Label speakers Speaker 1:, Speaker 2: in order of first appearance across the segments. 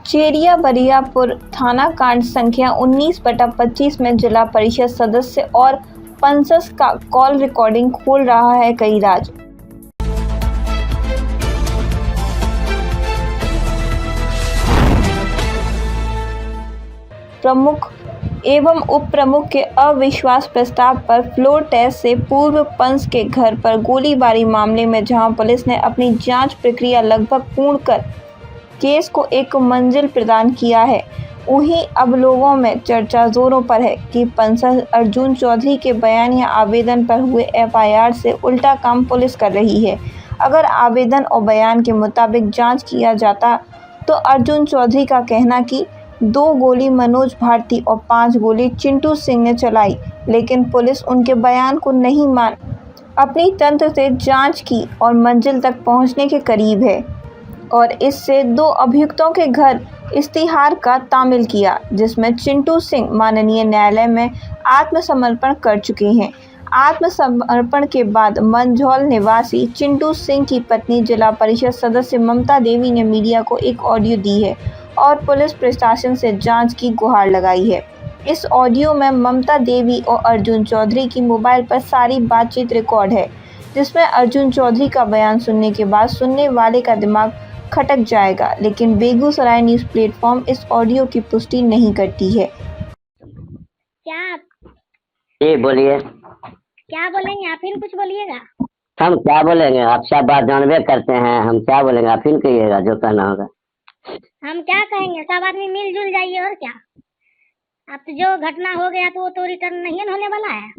Speaker 1: चेरिया बरियापुर थाना कांड संख्या 19/25 में जिला परिषद सदस्य और पंसस का कॉल रिकॉर्डिंग खोल रहा है कई राज। प्रमुख एवं उप प्रमुख के अविश्वास प्रस्ताव पर फ्लोर टेस्ट से पूर्व पंस के घर पर गोलीबारी मामले में जहां पुलिस ने अपनी जांच प्रक्रिया लगभग पूर्ण कर केस को एक मंजिल प्रदान किया है, वहीं अब लोगों में चर्चा जोरों पर है कि पंसद अर्जुन चौधरी के बयान या आवेदन पर हुए एफआईआर से उल्टा काम पुलिस कर रही है। अगर आवेदन और बयान के मुताबिक जांच किया जाता तो अर्जुन चौधरी का कहना कि 2 गोली मनोज भारती और 5 गोली चिंटू सिंह ने चलाई, लेकिन पुलिस उनके बयान को नहीं मान अपनी तंत्र से जांच की और मंजिल तक पहुंचने के करीब है और इससे 2 अभियुक्तों के घर इस्तिहार का तामील किया, जिसमें चिंटू सिंह माननीय न्यायालय में आत्मसमर्पण कर चुके हैं। आत्मसमर्पण के बाद मंझौल निवासी चिंटू सिंह की पत्नी जिला परिषद सदस्य ममता देवी ने मीडिया को एक ऑडियो दी है और पुलिस प्रशासन से जांच की गुहार लगाई है। इस ऑडियो में ममता देवी और अर्जुन चौधरी की मोबाइल पर सारी बातचीत रिकॉर्ड है, जिसमें अर्जुन चौधरी का बयान सुनने के बाद सुनने वाले का दिमाग खटक जाएगा, लेकिन बेगूसराय न्यूज प्लेटफॉर्म इस ऑडियो की पुष्टि नहीं करती है।
Speaker 2: क्या
Speaker 3: जी बोलिए।
Speaker 2: क्या बोलेंगे आप? फिर कुछ बोलिएगा।
Speaker 3: हम क्या बोलेंगे, आप सब बात जानबे करते हैं, हम क्या बोलेंगे, आप फिर कहिएगा जो कहना होगा।
Speaker 2: हम क्या कहेंगे, सब आदमी मिलजुल जाइए और क्या। अब तो जो घटना हो गया तो वो तो रिटर्न नहीं होने वाला है,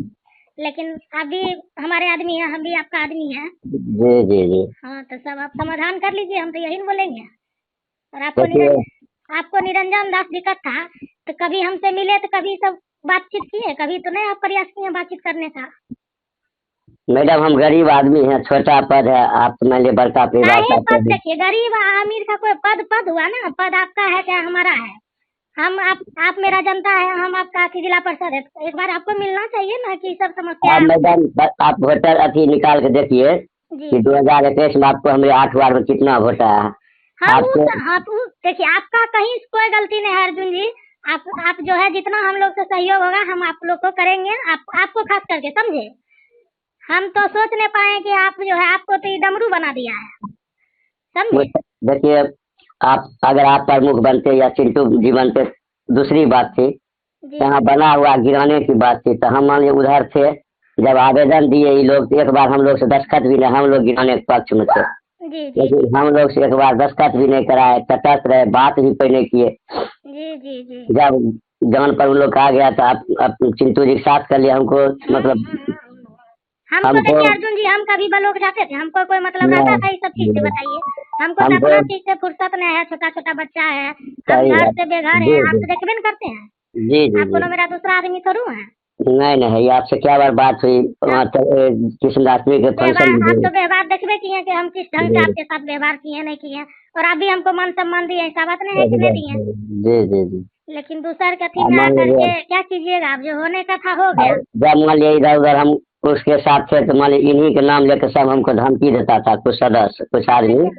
Speaker 2: लेकिन आप भी हमारे आदमी हैं, हम भी आपका आदमी है।
Speaker 3: जी जी जी।
Speaker 2: हाँ तो सब आप समाधान कर लीजिए, हम तो यही बोलेंगे। और आपको निरंजन दास दिक्कत था तो कभी हमसे मिले तो कभी सब बातचीत किए, कभी तो नहीं आप प्रयास किए बातचीत करने का।
Speaker 3: मैडम हम गरीब आदमी हैं, छोटा पद है, आप तो मान लीजिए बड़का
Speaker 2: पद देखिए, गरीब अमीर का कोई पद हुआ ना, पद आपका है क्या हमारा है। हम आप मेरा जनता है, हम आपका जिला परिषद है, एक बार आपको मिलना चाहिए ना कि सब समस्या।
Speaker 3: मैडम आप वोटर अथी निकाल के देखिए कि 2021 में आपको हमारे 8 वार्ड में कितना वोट आया है।
Speaker 2: हाँ देखिए, आपका कहीं कोई गलती नहीं है अर्जुन जी। आप जो है जितना हम लोग से सहयोग होगा हम आप लोग को करेंगे, आपको खास करके समझे। हम तो सोच नहीं पाए कि आप जो है आपको तो डमरू बना दिया है, समझे।
Speaker 3: देखिए आप अगर आप प्रमुख बनते या चिंटू जी बनते दूसरी बात थी, यहाँ बना हुआ गिराने की बात थी, तो हम मान लीजिए उधर थे जब आवेदन दिए ये लोग, एक बार हम लोग से दस्तखत भी नहीं, हम लोग गिराने के पक्ष में थे, लेकिन हम लोग से एक बार दस्तखत भी नहीं कराए, तटस्थ रहे, बात भी कोई नहीं किए। जब जान पर उन लोग आ गया तो आप चिंटू जी के साथ कर लिया हमको, मतलब
Speaker 2: हमको देखिए अर्जुन जी, हम कभी बलोक जाते थे, हमको कोई मतलब रहता था इस सब चीज से, बताइए। हमको अपना चीज से फुर्सत नहीं है, छोटा छोटा बच्चा है, हम घर से बेघर है, आप तो देखबे न करते हैं।
Speaker 3: जी
Speaker 2: आपको ना मेरा दूसरा आदमी थोड़ू है।
Speaker 3: नहीं, आपसे क्या बार बात हुई कृष्णदासमी के फंक्शन में?
Speaker 2: आप तो व्यवहार देखबे किए कि हम किस ढंग से आपके साथ व्यवहार किए नहीं किए, और आप भी हमको मान सम्मान दिए, ऐसा बात नहीं है कि नहीं दिए।
Speaker 3: जी।
Speaker 2: लेकिन दूसर के थी में आकर के क्या कीजिएगा, अब जो होने का था हो गया।
Speaker 3: जब मान लिया इधर उधर हम उसके साथ थे तो मान लीजिए इन्हीं के नाम लेकर सब हमको धमकी देता था, कुछ सदस्य कुछ आदमी।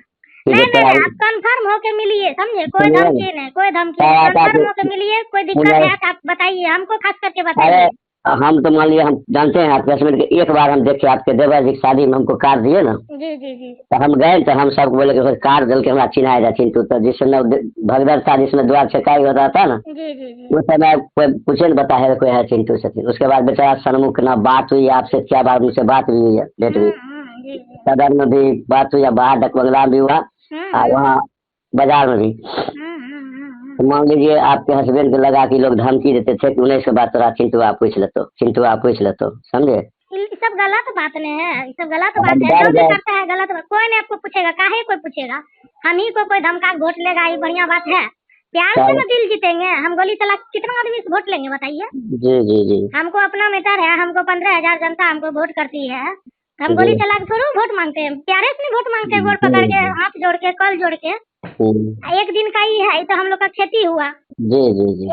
Speaker 2: नहीं, आप कंफर्म होके मिलिए, समझे। कोई धमकी नहीं, कंफर्म होके मिलिए। कोई दिक्कत है तो आप बताइए, हमको खास करके बताइए।
Speaker 3: हम तो मान लिया हम जानते हैं आपके हस्बैंड के, एक बार हम देखे आपके देवर जी की शादी में हमको कार दिए ना।
Speaker 2: जी।
Speaker 3: तो हम गए तो हम सबको बोले कि कार दल के हमारा चिन्हाया जा चिंटू, तो जिसमें भगदड़ था, जिसमें द्वार छकाई होता था ना, उस समय कोई पूछे न बता है कोई है चिंटू से। उसके बाद बेचारा सन्मुख ना बात हुई आपसे, क्या बार मुझसे बात हुई है, लेट हुई, सदर में भी बात हुई, बाहर डक बंगला भी हुआ और वहाँ बाजार में भी। तो मान लीजिए आपके हस्बैंड को लगा कि लोग धमकी देते थे कि उन्हें से बात हो रहा, चिंटू आप पूछ लेते, समझे।
Speaker 2: सब गलत बात नहीं है, सब गलत बात है, जो भी करता है गलत बात। कोई नहीं आपको पूछेगा, काहे कोई पूछेगा, हम ही को कोई धमका वोट लेगा, ये बढ़िया बात है। प्यार से ना दिल जीतेंगे, हम गोली चला कितना आदमी से वोट लेंगे, बताइए।
Speaker 3: जी।
Speaker 2: हमको अपना मीटर है, हमको 15,000 जनता हमको वोट करती है, हम गोली चला के थोड़ा वोट मांगते हैं, प्यारे से नहीं वोट मांगते हैं, वोट पकड़ के हाथ जोड़ के कल जोड़ के। एक दिन का ही है, तो हम लोग का खेती हुआ। जी।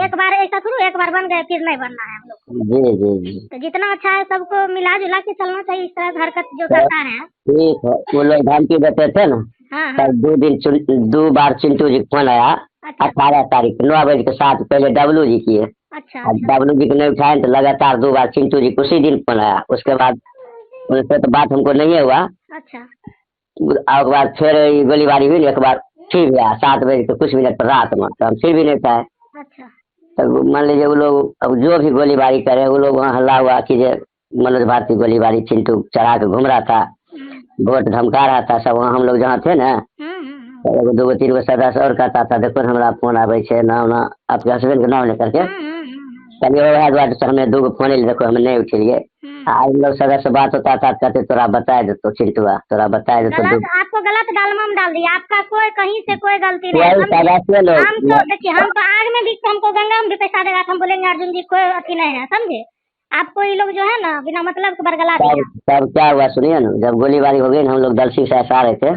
Speaker 2: एक बार ऐसा थोड़ा, एक बार बन गए फिर नहीं बनना है हम लोग। जी। तो जितना अच्छा है सबको मिला जुला के चलना चाहिए, इस तरह हरकत जो करता है।
Speaker 3: ठीक है, वो लोग धमकी देते थे ना। हाँ। 2 बार चिंटू जी फोन आया
Speaker 2: अच्छा
Speaker 3: 18 तारीख 9:07 पहले डब्लू जी किए।
Speaker 2: अच्छा
Speaker 3: अब डब्लू जी को नहीं उठाए तो लगातार 2 बार चिंटू जी को उसी दिन फोन आया। उसके बाद उनसे तो बात हमको नहीं हुआ।
Speaker 2: अच्छा
Speaker 3: और के बाद फिर ये गोलीबारी हुई, एक बार फिर गया 7 बजे के कुछ मिनट पर रात में, तो हम फिर भी नहीं पाए।
Speaker 2: अच्छा
Speaker 3: तो मान लीजिए वो लोग अब जो भी गोलीबारी करे, वो लोग वहाँ हल्ला हुआ कि जे मनोज भारती गोलीबारी चिंटू चढ़ा के घूम रहा था, वोट धमका रहा था सब। वहाँ हम लोग जहाँ थे ना, तो एगो 2 3 गो सदस्य और कहता था देखो न हमरा फोन आवे छे नाम ना आपके हस्बैंड के नाम लेकर के। चलिए वह दुआरे से हमें 2 गो फोन ले देखो हम नहीं उठिए। आज लोग सदस्य बात होता था, कहते तोरा बताए देतो चिंटुआ, तोरा बताए देतो।
Speaker 2: गलत आपको गलत डालमा में डाल दिया। आपका कोई कहीं से कोई गलती नहीं
Speaker 3: वही
Speaker 2: है।
Speaker 3: सदस्य लोग
Speaker 2: हम तो देखिए, हम तो आग में भी हमको गंगा में भी पैसा देगा तो हम बोलेंगे अर्जुन जी कोई अति नहीं है, समझे। आपको ये लोग जो है ना बिना मतलब के बरगला दिया।
Speaker 3: तब क्या हुआ सुनिए ना, जब गोलीबारी हो गई ना, हम लोग दलसी से आ रहे थे,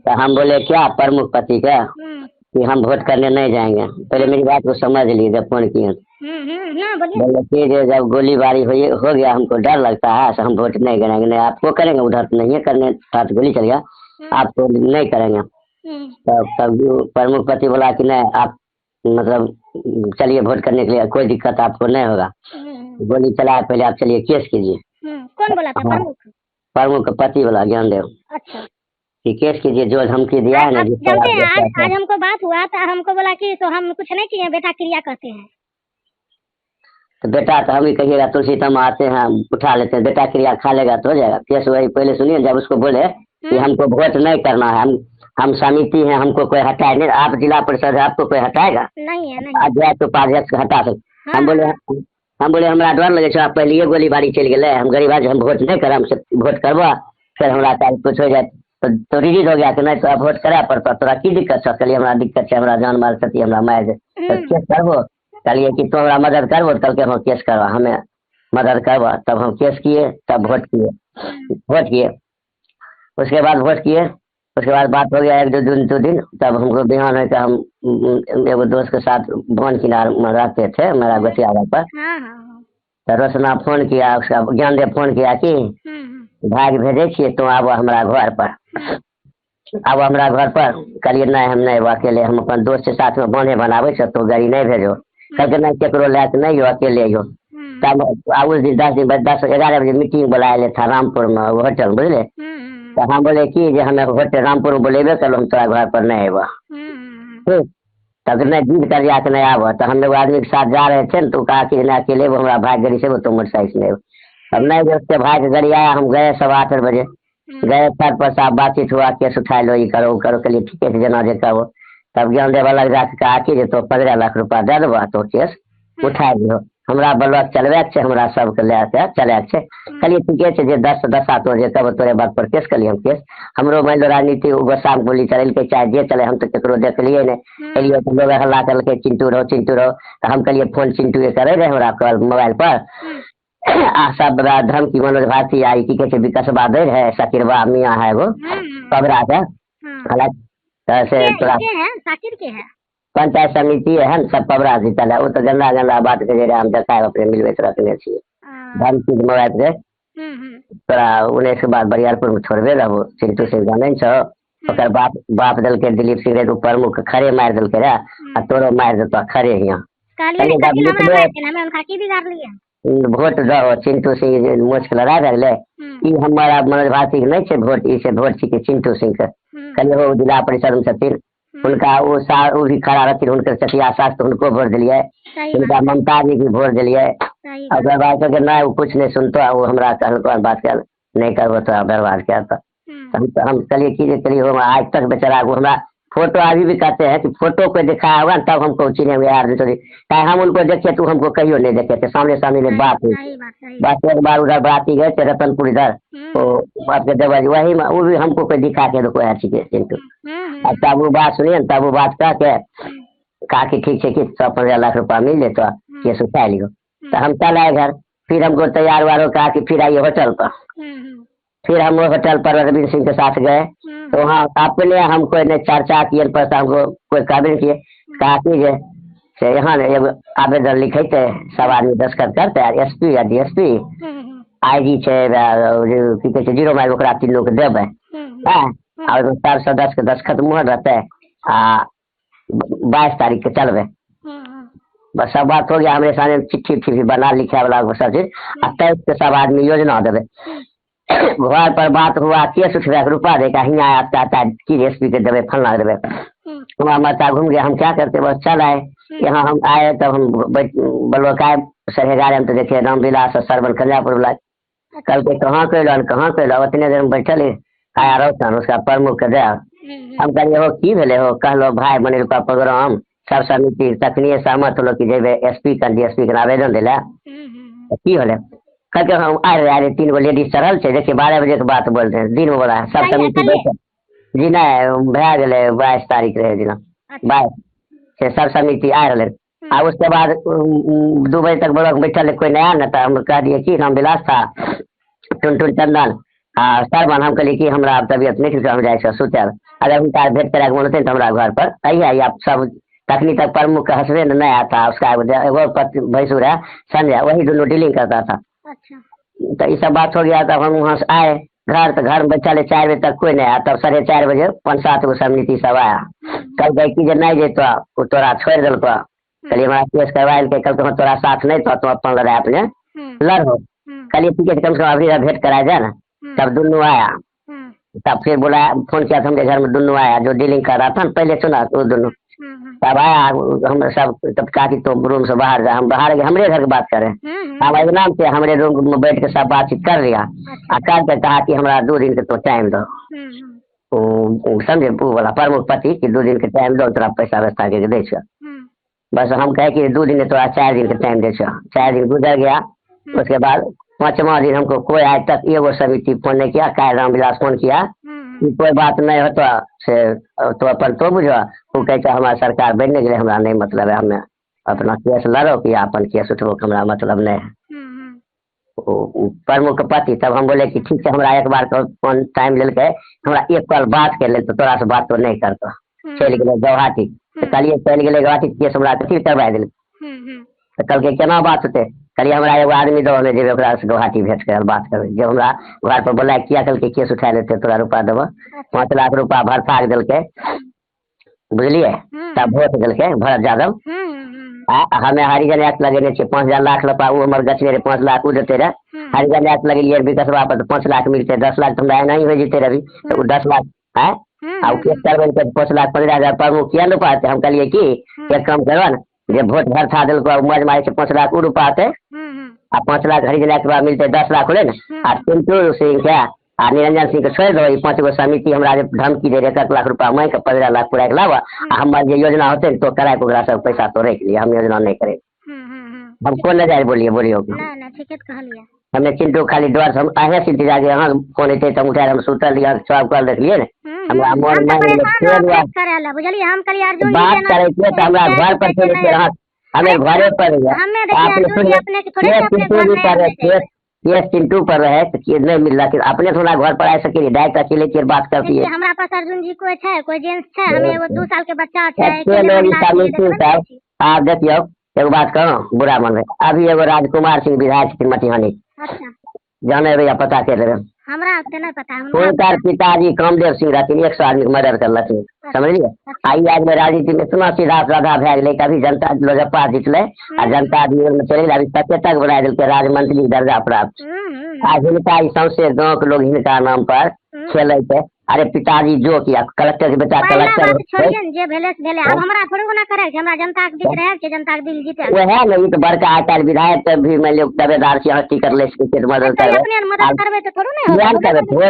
Speaker 3: तो हम बोले क्या प्रमुख पति का कि हम वोट करने नहीं जाएंगे। पहले मेरी बात को समझ लीजिए, जब फोन किए बोले कि जब गोलीबारी हो गया हमको डर लगता है, तो हम वोट नहीं करेंगे। नहीं आपको करेंगे, उधर तो नहीं है करने, साथ गोली चल गया, आपको नहीं करेंगे। तब प्रमुख पति बोला कि नहीं आप मतलब चलिए वोट करने के लिए, कोई दिक्कत आपको नहीं होगा। गोली चलाए पहले आप चलिए केस कीजिए।
Speaker 2: कौन बोला था प्रमुख?
Speaker 3: प्रमुख का पति बोला ज्ञानदेव
Speaker 2: अच्छा
Speaker 3: कि केस कीजिए, जो धमकी दिया है ना।
Speaker 2: जानते हैं आज हमको बात हुआ था, हमको बोला कि तो हम कुछ नहीं किए, बेटा क्रिया कहते हैं।
Speaker 3: तो बेटा तो हम ही कहिएगा तुलसी तम आते हैं उठा लेते हैं, बेटा क्रिया खा लेगा तो हो जाएगा केस। वही पहले सुनिए, जब उसको बोले कि हमको वोट नहीं करना है, हम समिति हैं, हमको कोई हटाए नहीं, आप जिला परिषद है, आपको कोई हटाएगा
Speaker 2: नहीं है।
Speaker 3: अध्यक्ष उपाध्यक्ष हटा सकते। हम बोले हमरा डर लगे आप पहले गोलीबारी चल गए, हम गरीब आज हम वोट नहीं कर, हमसे वोट करवा फिर हमरा कुछ हो जाए तो रिलीज हो गया कि नहीं तो वोट करे पड़ता, तोरा की दिक्कत है? कहलिए हमरा दिक्कत है, हमरा जान माल क्षति हमरा मार दे तो केस करबो। कहलिए कि तो हमरा मदद करबो, कल के हम केस करवा, हमें मदद करवा। तब हम केस किए, तब वोट किए। उसके बाद वोट किए, उसके बाद बात हो गया 1 दिन। तब हमको बिहान है कि हम एगो दोस्त के साथ भवन किनार में रहते थे, मेरा गोतिया पर। तो रोशना फोन किया, उसका ज्ञानदेव फोन किया कि भाग भेजे छे तो आबो हमारा घर पर, आबो हमारा घर पर। कहलिए नहीं हम नहीं अकेले, हम अपन दोस्त के साथ में बने बनावे तो गाड़ी नहीं भेजो। कहते नहीं केकरो लायक नहीं हो, अकेले हो। तब उस दिन 10 दिन बाद 10-11 बजे मीटिंग बुलाए था रामपुर में होटल, बुझले। तो हम बोले कि जे हमें होटल रामपुर में बोलेबे कल, हम तोरा घर पर नहीं आबो। ठीक, तब नहीं जीत कर जाके नहीं आबो। तो हम लोग आदमी के साथ जा रहे थे न, तो कहा कि नहीं अकेले वो हमारा भाई गाड़ी से, वो तो मोटरसाइकिल नहीं। अब नहीं जो उसके भाई के गाड़ी आया, हम गए 8:15 बजे गए, सर पर साहब बातचीत हुआ, केस उठा लो, ये करो करो। के लिए ठीक है जना जे कहो। तब ज्ञानदेव अलग जाके कहा कि तो 15 लाख रुपया दे देबा तो केस उठा दियो। हमरा ब्लॉक चलबे के, हमरा सबके लेके चले के। कहलिए ठीके छै, जे 10 तो जे कब तोरे बात पर केस कलिए हम केस। हमरो मान लो राजनीति गोसाम गोली चल के चाहे जे चले, हम तो केकरो देखलिए नहीं। कहलिए तो लोग हल्ला करके चिंटू रहो। तो हम कहलिए फोन चिंटू के करे रहे हमरा कल मोबाइल पर आ सब धमकी मनोज भारती आई की कहे विकास बहादुर है, शकीरबा मियाँ है वो पबरा के
Speaker 2: साकिर के है
Speaker 3: पंचायत समिति है न, सब पबरा जीतल है। वो तो गंदा बात के जे हम देखाए अपने मिलवे रखने छे धमकी मोबाइल पे। तोरा 19 के बाद बरियारपुर में छोड़बे रहबो, चिंटू से जाने छो। ओकर बाप दल के दिलीप सिंह रे प्रमुख खड़े मार दल के आ तोरो मार देतो खड़े हियां। वोट दो चिंटू सिंह मुझ लड़ा रहे ई हमारा मनोज भारती के नहीं छे वोट, ई से वोट छी चिंटू सिंह के। कहलिए वो जिला परिषद में छथिन, उनका वो भी खड़ा रहथिन, उनके चटिया सास तो उनको वोट दिलिए, उनका ममता जी की वोट दिलिए। अगर बात करके नहीं वो कुछ नहीं सुनतो, वो हमरा कहल बात कर नहीं करबो तो बर्बाद कर। तो हम चलिए की हो आज तक बेचारा को हमरा फोटो अभी भी कहते हैं कि फोटो को दिखाया होगा तब हमको चिन्हेंगे यार। चाहे हम उनको देखे तो हमको कहियो नहीं देखे थे, सामने में बात हुई। बात एक बार उधर बराती गए थे रतनपुर इधर, तो आपके देवर वही वो भी हमको कोई दिखा के तो कोई अच्छी चिंटू। तब वो बात सुनिए, तब वो बात कह के कहा कि ठीक है कि 15 लाख रुपया मिल ले तो केस उठा लियो। तो हम चल आए घर, फिर हमको तैयार वार कहा कि फिर आइए होटल पर। फिर हम होटल पर रघुवीर सिंह के साथ गए, तो वहाँ अपने हम कोई ने चर्चा किए पर हमको कोई काबिल किए। कहा कि से यहाँ आवेदन लिखे थे, सब आदमी दस्तखत करते हैं, SP या DSP IG छे 0 माइल ओकरा 3 लोग देवे और 4 सदस्य के दस्तखत मुहर रहते आ 22 तारीख के चलबे। बस सब बात हो गया, हमरे सामने चिट्ठी उट्ठी बना लिखा वाला सब चीज। 23 के सब आदमी योजना देवे। घर पर बात हुआ, केस उठवा के रुपा देगा, हियाँ आता की रेसिपी के देवे, फलना देवे। हमारा माता घूम गया, हम क्या करते, बस चल आए। यहाँ हम आए तब हम बलवकाय 11:30 में तो देखे रामविलास और सरवन कल्याणपुर वाला। कल के कहाँ कैलो उतने देर में बैठल आया रोशन उसका प्रमुख दे। हम कहलिए हो की भेले हो, कहलो भाई बने का प्रोग्राम सब समिति तखनिए सहमत होलो कि जेबे एसपी का डीएसपी के आवेदन दिला की होले। कल के हम आ रहे 3 गो लेडीज चढ़ल छे, देखिए 12 बजे के बात बोलते हैं, दिन में बोला है सब समिति बैठे जी नहीं भै गेले 22 तारीख रहे दिन 22 से सब समिति आ रहे। आ उसके बाद 2 बजे तक बोला बैठल कोई नया न था। हम कह दिए कि रामविलास था, टुनटुन चंदन सरवन। हम कहलिए कि हमरा तबियत नहीं ठीक, हम जाए सुतल, अगर उनका भेंट करा बोलते तो हमारा घर पर आइए आप सब। तखनी तक प्रमुख हस्बैंड नया था, उसका एगो भैंसुर है संजय, वही दोनों डीलिंग करता था। अच्छा। तो ये सब बात हो गया, तब हम वहाँ से आए घर, तो घर में बच्चा 4 बजे तक कोई नहीं आया। तब 4:30 बजे 5-7 गो समिति सब आया। कल गई कि नहीं जेतो तोरा छोड़ दिल, कहलिए हमारा केस करवा के, कल तो तोरा साथ नहीं तो तुम अपन लड़ाई अपने लड़ हो। कहलिए ठीक है, कम से कम अभी भेंट करा जाए ना। तब दोनों आया, तब फिर बोला फोन किया था, हमरे घर में दोनों आया जो डीलिंग कर रहा था ना, पहले सुना तो दोनों तब आया। हम सब तब कहा कि तुम रूम से बाहर जा, हम बाहर गए, हमरे घर की बात करें। हम नाम से हमरे रूम में बैठ के सब बातचीत कर लिया। कर के कहा कि हमारा 2 दिन के तो टाइम दो, समझे वो वाला प्रमुख पति कि 2 दिन के टाइम दो, तोरा पैसा व्यवस्था के दे। बस हम कहे कि 2 दिन तो 4 दिन के टाइम दे। 4 दिन गुजर गया। उसके बाद 5वां दिन हमको कोई आज तक एगो समिति फोन नहीं किया। कल रामविलास फोन किया कि कोई बात नहीं हो तो अपन तो बुझो। वो कहते हमारा सरकार बनने के लिए हमारा नहीं मतलब है, हमें अपना केस लड़ो कि अपन केस उठो, हमारा मतलब नहीं है। प्रमुख पति तब हम बोले कि ठीक है, हमारा एक बार फोन टाइम ले के हमारा एक कॉल बात कर ले, तो तोरा से बात तो नहीं करतो। चल गए गुवाहाटी, कल चल गए गुवाहाटी, केस हमरा कथी करवा दिल। तो कल के केना बात होते, कल हमरा एगो आदमी दो हमें जेबे ओकरा से गुवाहाटी भेज कर बात करबे। जब हमरा घर पर बोला किया, कल के केस उठा लेते तोरा रुपा देबो। 5 लाख रुपा भरसा दिल के, बुझलिए। तब वोट दिल के भरत यादव हमें हरिजन एक्ट लगेने 5,000 लाख रुपा, वो हमारे गछले रहे 5 लाख वो देते रहे। हरिजन एक्ट लगे विकसवा पर 5 लाख मिलते, 10 लाख तो हमरा नहीं हो जीते रवि, तो 10 लाख है। अब केस करबे तो 5 लाख 15,000 प्रमुख किया रुपा आते। हम कहलिए कि एक काम करो ना, जे वोट भर था दिल को मज मारे से 5 लाख रुपा आते, आ 5 लाख हरिजन एक्ट के मिलते 10 लाख होले ना। आ चिंटू सिंह क्या आ निरंजन सिंह के छोड़ दो, 5 गो समिति हमरा धमकी दे 1 लाख रुपा मैं के 15 लाख पूरा के लावा। हमारे जो योजना होते तो कराए को सब पैसा तो रख लिया, हम योजना नहीं करे। हमको न जाए बोलिए हमने चिंटू खाली द्वार हम आए सिद्धि जाके यहाँ फोन थे तो उठा हम सुतल लिया, सब कल देख लिए ना। हमरा मोर में बात करे थे तो हमरा घर पर चले थे, हमें घरे पर ये चिंटू पर रहे तो नहीं मिल रहा, अपने थोड़ा घर पर आ सके डायरेक्ट अकेले के बात करती है।
Speaker 2: हमारा पास अर्जुन जी कोई है, कोई जेंट्स है, हमें वो 2 साल के बच्चा है।
Speaker 3: आप देखियो एगो बात करो बुरा मन है, अभी एगो राजकुमार सिंह विधायक मटिहानी जाने भैया पता कर रहे
Speaker 2: हमरा नहीं पता।
Speaker 3: उनका पिताजी कामदेव सिंह रहती 100 आदमी के मर्डर कर लथिन, समझलिए। आई आज में राजनीति में इतना सीधा साधा भै गए, कभी जनता लोजपा जीतले आ जनता आदमी में चले अभी 75 बना दिल के राजमंत्री दर्जा प्राप्त। आज हिनका सौंसे गाँव के लोग हिनका नाम पर खेले थे। अरे पिताजी जो किया कलेक्टर के बेटा कलेक्टर
Speaker 2: जे भेले से भेले, अब हमरा थोड़े ना करे हमरा जनता के दिल रहे कि जनता के दिल जीते।
Speaker 3: वो है नहीं तो बड़का आजकल विधायक भी मैं लोग दावेदार से हस्ती कर ले मदद कर
Speaker 2: करबे तो थोड़े ना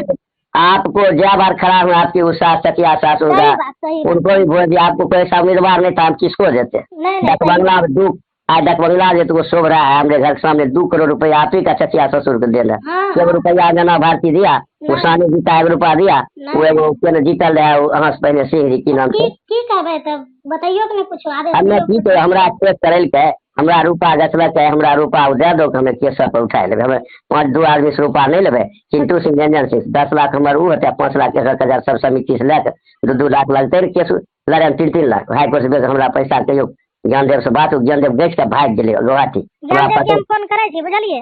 Speaker 3: आपको जय बार खड़ा हुआ आपकी उषा सतिया सास होगा उनको भी वोट दिया, आपको पैसा उम्मीदवार नहीं था हम किसको देते। डकबंगला में आज डकबंगला जो तो शोभ रहा है, हमारे घर के सामने 2 करोड़ रुपया आप ही का चचिया ससुर को देना। 1 रुपया जना भारती दिया, उषा ने जीता 1 रुपया दिया, वो एगो जीतल रहे वहाँ से पहले सिंह जी की नाम से।
Speaker 2: की कहबे तब बताइयो कि कुछ
Speaker 3: हमने की तो हमरा केस करल के हमरा रूपा गछलक है, हमरा रूपा दे दो हमें केस पर उठा लेबे। हमें 5-2 आदमी से रूपा नहीं लेबे। चिंटू सिंह रंजन सिंह 10 लाख हमारे वो होता है, 5 लाख 1,000 सब समिति से लेकर 2-2 लाख लगते केस लड़े 3-3 लाख। हाई कोर्ट से हमरा पैसा कहियो ज्ञानदेव से बात ज्ञानदेव गच के भाग गेले गुवाहाटी।
Speaker 2: फोन करे छी बुझलिए,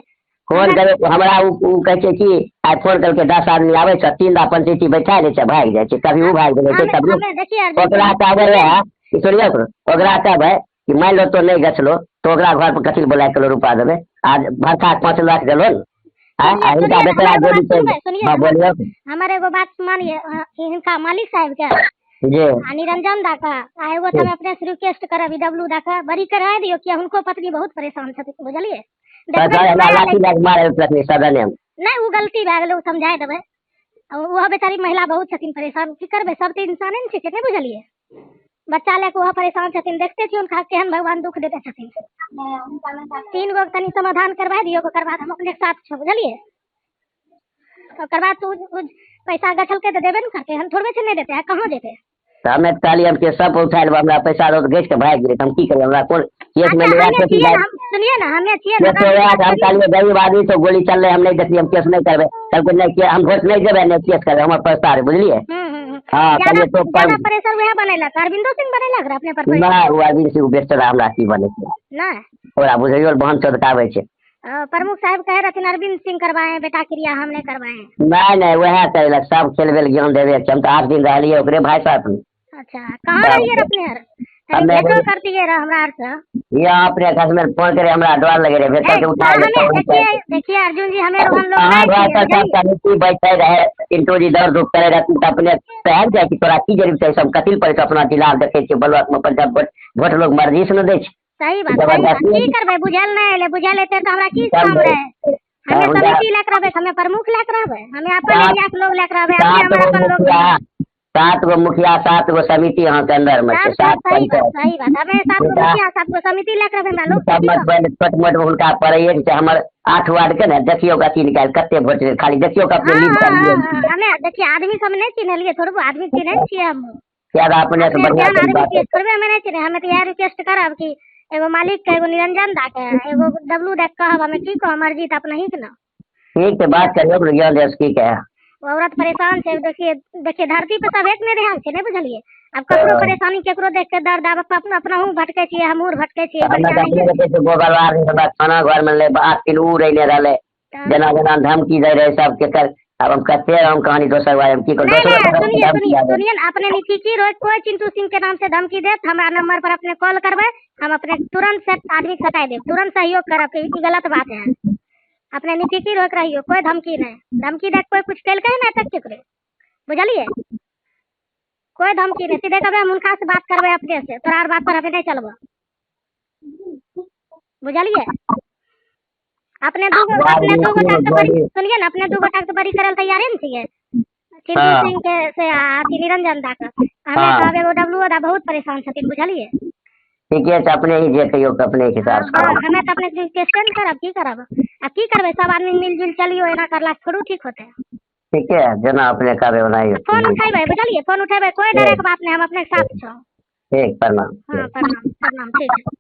Speaker 3: फोन करे हमरा उ कहे कि आ फोन करके 10 आदमी आवे छ, 3 पंचायती बैठा ले छ भाग जाए छ, कभी वो भाग गेले कभी ओकरा टावर है सुनिए ओकरा कहबै कि मान लो तो नहीं गछलो तो ओकरा घर पर कथी बोला किलो रुपा देवे आज भरसा 5 लाख दिलो इनका बेचारा गोली
Speaker 2: सुनिए
Speaker 3: बोलियो
Speaker 2: हमारे एगो बात मानिए इनका मालिक साहब के
Speaker 3: जी
Speaker 2: निरंजन दा का एगो हम अपने से रिक्वेस्ट करब डब्लू दा का बड़ी करा दियो कि उनको पत्नी बहुत परेशान छथिन बुझलिए
Speaker 3: लाठी लाख मारे प्रश्न सदन
Speaker 2: नहीं वो गलती भए गेलै समझाय देबै वह बेचारी महिला बहुत छथिन परेशान की करबै सब तो इंसाने ने छै नहीं बुझलिए बच्चा लेके वह परेशान छथिन देखते छियै उनका केहन भगवान दुख देते छथिन 3 गो तनी समाधान करवा दियो ओकर बाद हम अपने साथ छो बुझलिए ओकर बाद तू पैसा गछलके तो देबे न करते हम थोड़बे से नहीं देते हैं कहाँ देते
Speaker 3: हमें कहली हम के सब उठा लेब हमरा पैसा दो गेच के भाग गेल हम की करें हमरा कोन केस में ले आके
Speaker 2: सुनिए ना हमें छिए
Speaker 3: ना हम कहलिए गरीब आदमी तो गोली चल रहे हम नहीं देखिए हम केस नहीं करबे सब कुछ नहीं किया हम वोट नहीं देबे नहीं केस करबे हम पैसा रे बुझलिए हां कहलिए तो
Speaker 2: प्रेशर वह बनेला अरविंदो सिंह बनेला अपने पर
Speaker 3: ना वो अरविंद सिंह बेस्टर हमरा की बने
Speaker 2: ना
Speaker 3: ओरा बुझियो बहन चोदकावे छे
Speaker 2: प्रमुख साहब कह रहे थे अरविंद सिंह करवाए बेटा क्रिया हमने करवाए
Speaker 3: नहीं वह करेला सब खेल बेल ज्ञान देवे हम तो 8 दिन रहलिए ओकरे भाई साहब
Speaker 2: अच्छा कहाँ रहिए अपने हर करती है हमरा हर से
Speaker 3: यहाँ अपने घर में फोन करे हमरा डर लगे रे बेटा के उठा
Speaker 2: देखिए अर्जुन जी हमें हम लोग
Speaker 3: बैठे रहे इंटो जी दर्द दुख करे रहे अपने पहन जाए कि तोरा की जरूरत है सब कथिल पर अपना जिला देखे छी बलवत में पंजाब वोट लोग मर्जी से न दे छी
Speaker 2: सही बात की करबे बुझल नहीं ले बुझल लेते तो हमरा की काम रहे हमें समिति लेकर रहबे हमें प्रमुख लेकर रहबे हमें अपन एरिया के लोग लेकर रहबे हम अपन लोग
Speaker 3: 7 गो मुखिया 7 गो समिति यहाँ के अंदर में
Speaker 2: सही बात हमें 7 गो मुखिया 7 गो समिति लेकर रहबे लोग
Speaker 3: छोट मोट हुनका पड़े हमर 8 वार्ड के ना देखियो कथी निकाल कते वोट खाली देखियो अपने लीड कर लिए
Speaker 2: हमें देखिए आदमी सब नहीं चिन्हलिए थोड़ो आदमी चिन्ह छिए हम
Speaker 3: क्या अपने से बढ़िया
Speaker 2: आदमी थोड़े हमें नहीं चिन्ह हमें तो यह रिक्वेस्ट करब कि एगो मालिक के एगो निरंजन दा के एगो डब्लू दा कहब हमें की कह मर्जी त अपना ही के ना
Speaker 3: ठीक है बात करियो ज्ञान देश की क्या
Speaker 2: औरत परेशान है देखिए धरती पे सब एक नहीं रहा है नहीं बुझलिए अब ककरो परेशानी केकरो देख के दर्द आब अपना हूँ भटके छी हमूर भटके छी
Speaker 3: गोबरवार खाना घर में ले 8 किलो रहने रहले जना जना धमकी दे रहे सब के कर अब हम कहते हम कहानी दोसर बारे में की
Speaker 2: सुनिए अपने निकी रोज कोई चिंटू सिंह के नाम से धमकी दे हमारा नंबर पर अपने कॉल करबे हम अपने तुरंत से आदमी सटाई दे तुरंत सहयोग करब कि गलत बात है अपने निफिकी रोक रहियो कोई धमकी नहीं धमकी दे कोई कुछ कैल कहे ना तक केकरे बुझलिए कोई धमकी नहीं सीधे कहबे हम उनका से बात करबे अपने से तोरा बात पर हमें नहीं चलबो बुझलिए अपने दू गो तक बड़ी सुनिए ना अपने 2 गोटा तो बड़ी करल तैयार है न छिए चिंटू सिंह के से आती निरंजन दा का हमें कहबे वो डब्लू दा बहुत परेशान छथिन बुझलिए
Speaker 3: ठीक है अपने ही जे कहियो अपने हिसाब से
Speaker 2: हमें तो अपने क्वेश्चन करब की करब अब की करबे सब आदमी मिलजुल चलियो एना करला थोड़ू ठीक होते
Speaker 3: ठीक है जना अपने करबे बनाइयो
Speaker 2: फोन उठाइबे बुझलिए फोन उठाइबे कोई डरे के बात नहीं हम अपने साथ छो
Speaker 3: ठीक प्रणाम
Speaker 2: हां प्रणाम ठीक है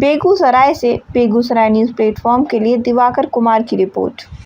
Speaker 1: बेगूसराय से बेगूसराय न्यूज प्लेटफॉर्म के लिए दिवाकर कुमार की रिपोर्ट।